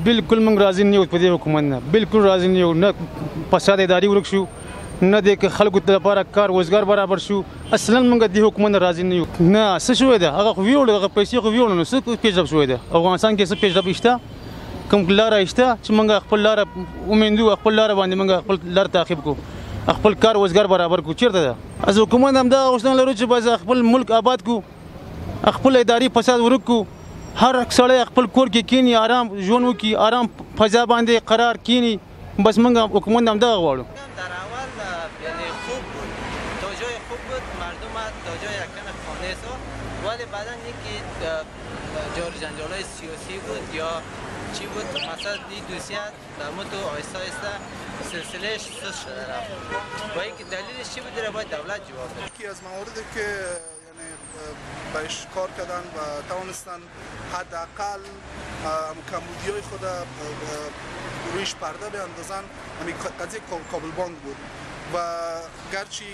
بالکل من راضی نه یو په دې حکومت نه، بالکل راضی نه یو. نه فساد اداري ورک شو، نه د خلکو لپاره کار روزګار برابر شو. اصلا موږ د حکومت نه راضی نه یو. نه څه شوی ده هغه خو ویوړ، هغه پیسې خو ویوړ، نو څه پیژب شوی ده افغانستان کې؟ څه پیژب شته؟ کوم لاره شته چې موږ خپل لاره ومندو، خپل لاره باندې موږ خپل لاره تعقیب کو، خپل کار روزګار برابر کو؟ چیرته ده؟ از حکومت هم دا غوښتنه لرو چې باید خپل ملک آباد کو، خپل اداري فساد ورک کو، هر سړی خپل کور کې کینی، آرام ژوند وکړي، آرام فضا باندې قرار کینی. بس موږ حکومت هم دا غواړو. در اول یعنی خوب بود، تا جای خوب بود، مردم تا جای یکن خانه ساخت، ولی بعدا یکی جار جنجال‌های سیاسی بود یا چی بود، مثلا این دوسیه در متو آهسته آهسته سلسلهش سست شده رفت. با اینکه دلیلش چی بود باید دولت جواب بده. یکی از مواردی که یعنی بهش کار کردن و توانستن حداقل کمبودی‌های خود رویش پرده بیاندازن، همین قضیه کابل بانک بود و گرچه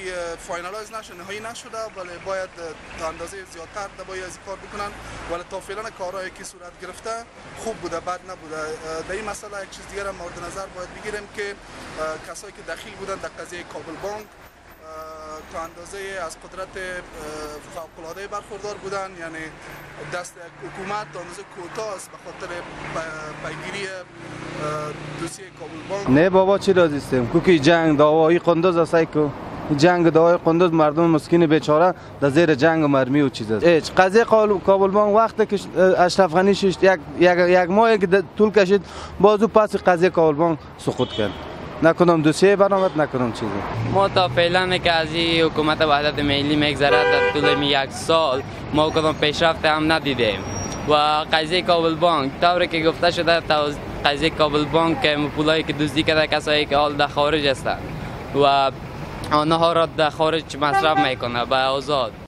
فاینالایز نشده، نهایی نشده، ولی باید تا اندازه زیادتر باید از کار بکنن. ولی تا فعلا کارهایی که صورت گرفته خوب بوده، بد نبوده. در این مسئله یک چیز دیگر مورد نظر باید بگیریم که کسایی که دخیل بودن در قضیه کابل بانک تا اندازه از قدرت فوق‌العاده برخوردار بودن، یعنی دست حکومت تا اندازه کوتاه است به خاطر پیگیری دوسیه کابل بانک. نه بابا چی راضی هستیم کوکی جنگ دعوایی قندوز است کو جنگ دعوای قندوز مردم مسکین بیچاره در زیر جنگ و مرمی و چیز است. هیچ قضیه کابل بانک وقتی که اشرف غنی شش یک ماه که طول کشید بازو پس قضیه کابل بانک سقوط کرد. نکنم دوسیه برآمد، نکنم چیزی. ما تا فعلا که از این حکومت وحدت ملی میگذره در طول یک سال ما کدام پیشرفت هم ندیدیم و قضیه کابل بانک طوری که گفته شده قضیه کابل بانک پولایی که دزدی کرده کسایی که حال در خارج هستند و آنها را در خارج مصرف میکنه به آزاد.